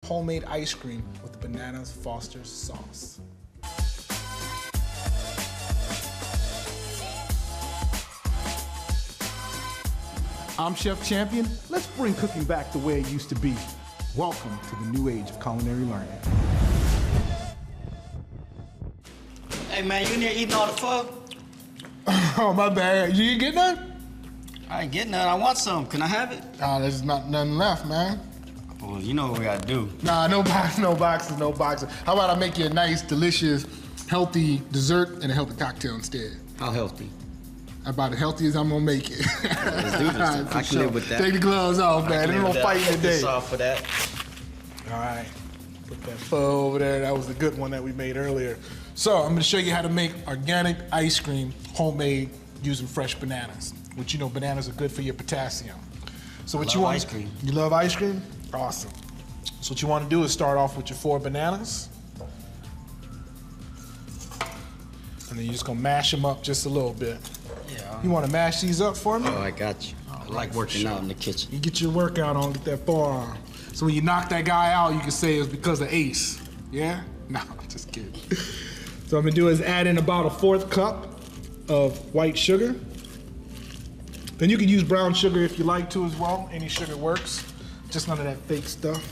homemade ice cream with the Bananas Foster's sauce. I'm Chef Champion. Let's bring cooking back the way it used to be. Welcome to the new age of culinary learning. Hey man, you in there eating all the pho? Oh, my bad. You ain't get none? I ain't getting none. I want some. Can I have it? There's nothing left, man. Well, you know what we gotta do. Nah, no boxes. How about I make you a nice, delicious, healthy dessert and a healthy cocktail instead? How healthy? About as healthy as I'm gonna make it. Let's do this. Right, I can live with that. Take the gloves off, man. There's no fighting today. Off for that. All right. Put that pho over there. That was a good one that we made earlier. So I'm gonna show you how to make organic ice cream, homemade, using fresh bananas. Which, you know, bananas are good for your potassium. So what you want? Ice cream. You love ice cream? Awesome. So what you want to do is start off with your 4 bananas. And then you're just gonna mash them up just a little bit. Yeah. You want to mash these up for me? Oh, I got you. I like working out in the kitchen. You get your workout on, get that forearm. So when you knock that guy out, you can say it was because of Ace. Yeah? No, just kidding. So what I'm gonna do is add in about a 1/4 cup of white sugar. Then you can use brown sugar if you like to as well. Any sugar works. Just none of that fake stuff.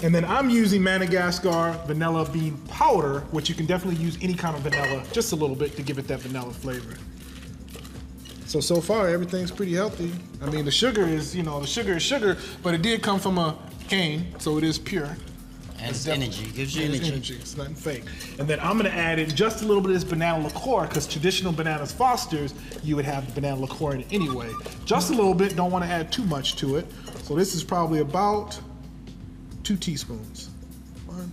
And then I'm using Madagascar vanilla bean powder, which you can definitely use any kind of vanilla, just a little bit to give it that vanilla flavor. So far everything's pretty healthy. I mean, the sugar is, you know, the sugar is sugar, but it did come from a cane, so it is pure. And it's energy, gives you energy. It's nothing fake. And then I'm gonna add in just a little bit of this banana liqueur, because traditional Bananas Foster's, you would have the banana liqueur in it anyway. Just a little bit, don't wanna add too much to it. So this is probably about 2 teaspoons. 1,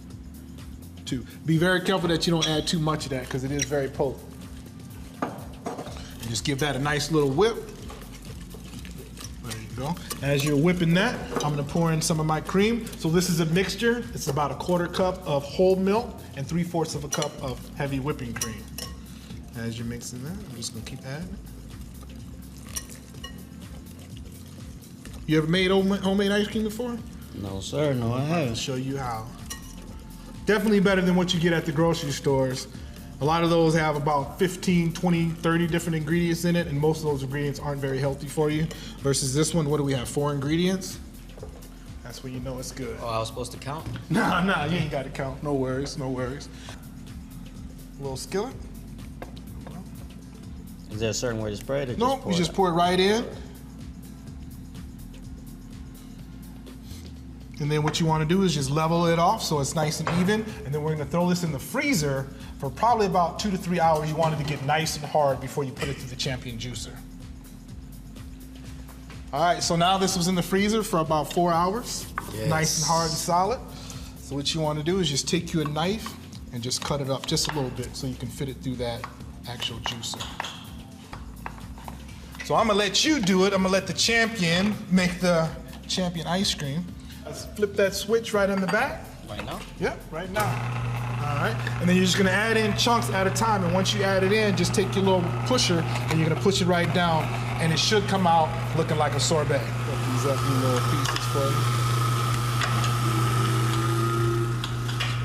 2. Be very careful that you don't add too much of that, because it is very potent. And just give that a nice little whip. There you go. As you're whipping that, I'm gonna pour in some of my cream. So this is a mixture. It's about a 1/4 cup of whole milk and 3/4 of a cup of heavy whipping cream. As you're mixing that, I'm just gonna keep adding it. You ever made homemade ice cream before? No, sir. No, I I'll haven't. show you how. Definitely better than what you get at the grocery stores. A lot of those have about 15, 20, 30 different ingredients in it, and most of those ingredients aren't very healthy for you. Versus this one, what do we have, 4 ingredients? That's when you know it's good. Oh, I was supposed to count? Nah, you ain't got to count. No worries. A little skillet. Is there a certain way to spread it? No, you just pour it right in. And then what you want to do is just level it off so it's nice and even. And then we're going to throw this in the freezer for probably about 2 to 3 hours. You want it to get nice and hard before you put it through the Champion juicer. All right, so now this was in the freezer for about 4 hours. Yes. Nice and hard and solid. So what you want to do is just take you a knife and just cut it up just a little bit so you can fit it through that actual juicer. So I'm gonna let you do it. I'm gonna let the Champion make the Champion ice cream. Let's flip that switch right on the back. Right now? Yep, right now. All right, and then you're just gonna add in chunks at a time, and once you add it in, just take your little pusher and you're gonna push it right down, and it should come out looking like a sorbet. Cut these up in little pieces for you.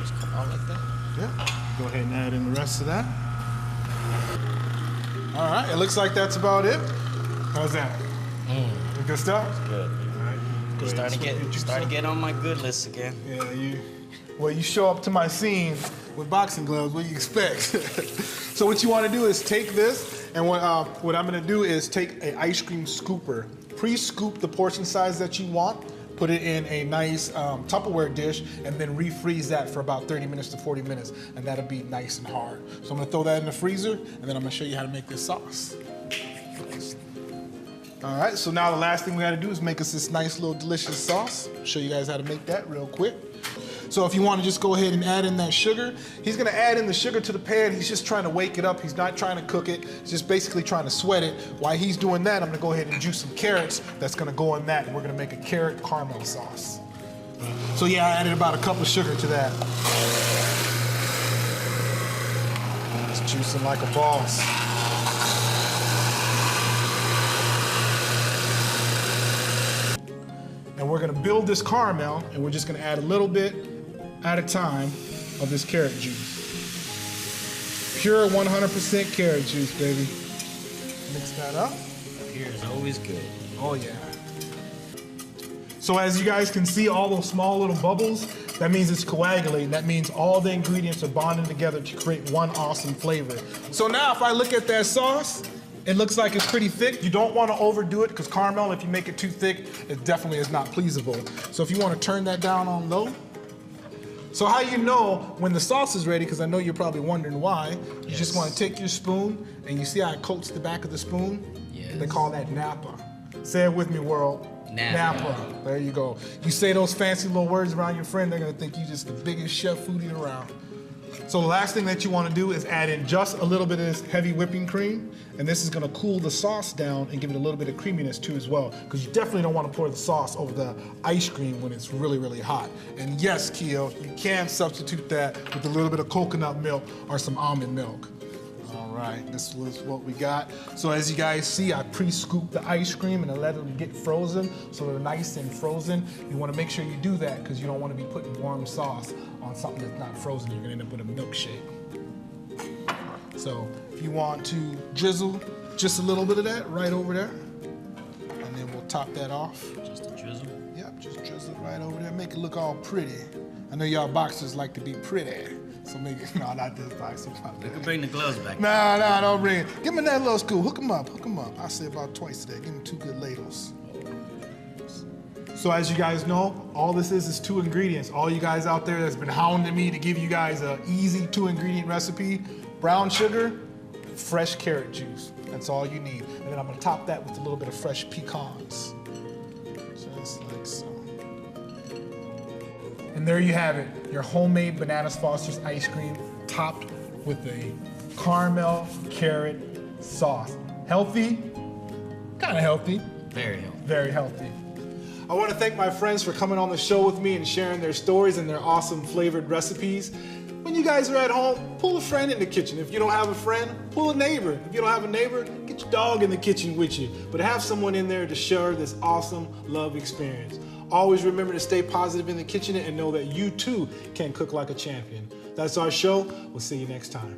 Just come out like that? Yeah, go ahead and add in the rest of that. All right, it looks like that's about it. How's that? Good stuff? Good. Starting to get on my good list again. Yeah, you show up to my scene with boxing gloves. What do you expect? So what you want to do is take this, and what I'm going to do is take an ice cream scooper, pre-scoop the portion size that you want, put it in a nice Tupperware dish, and then refreeze that for about 30 minutes to 40 minutes, and that'll be nice and hard. So I'm going to throw that in the freezer, and then I'm going to show you how to make this sauce. All right, so now the last thing we gotta do is make us this nice little delicious sauce. Show you guys how to make that real quick. So if you wanna just go ahead and add in that sugar, he's gonna add in the sugar to the pan. He's just trying to wake it up. He's not trying to cook it. He's just basically trying to sweat it. While he's doing that, I'm gonna go ahead and juice some carrots. That's gonna go in that, and we're gonna make a carrot caramel sauce. So yeah, I added about a cup of sugar to that. Just juicing like a boss. And we're we're gonna build this caramel, and we're just gonna add a little bit at a time of this carrot juice. Pure 100% carrot juice, baby. Mix that up. Pure is always good. Oh yeah. So as you guys can see, all those small little bubbles, that means it's coagulating. That means all the ingredients are bonding together to create one awesome flavor. So now if I look at that sauce, it looks like it's pretty thick. You don't want to overdo it, because caramel, if you make it too thick, it definitely is not pleasable. So if you want to turn that down on low. So how you know when the sauce is ready, because I know you're probably wondering why, you just want to take your spoon, and you see how it coats the back of the spoon? Yes. They call that Napa. Say it with me, world. Napa. There you go. You say those fancy little words around your friend, they're gonna think you just the biggest chef foodie around. So the last thing that you wanna do is add in just a little bit of this heavy whipping cream, and this is gonna cool the sauce down and give it a little bit of creaminess too as well, because you definitely don't wanna pour the sauce over the ice cream when it's really, really hot. And yes, Keo, you can substitute that with a little bit of coconut milk or some almond milk. All right, this was what we got. So as you guys see, I pre-scooped the ice cream and I let them get frozen, so they're nice and frozen. You wanna make sure you do that, because you don't wanna be putting warm sauce on something that's not frozen. You're gonna end up with a milkshake. So if you want to drizzle just a little bit of that right over there, and then we'll top that off. Just a drizzle? Yep, just drizzle it right over there. Make it look all pretty. I know y'all boxers like to be pretty. So make it, no, not this boxer. You can bring the gloves back. Nah, don't bring it. Give me that little scoop. Hook them up. I say about twice today. Give me 2 good ladles. So as you guys know, all this is 2 ingredients. All you guys out there that's been hounding me to give you guys an easy 2-ingredient recipe: brown sugar, fresh carrot juice. That's all you need. And then I'm gonna top that with a little bit of fresh pecans. Just like so. And there you have it, your homemade Bananas Foster's ice cream topped with a caramel carrot sauce. Healthy, kind of healthy. Very healthy. Very healthy. I want to thank my friends for coming on the show with me and sharing their stories and their awesome flavored recipes. When you guys are at home, pull a friend in the kitchen. If you don't have a friend, pull a neighbor. If you don't have a neighbor, get your dog in the kitchen with you. But have someone in there to share this awesome love experience. Always remember to stay positive in the kitchen and know that you too can cook like a champion. That's our show. We'll see you next time.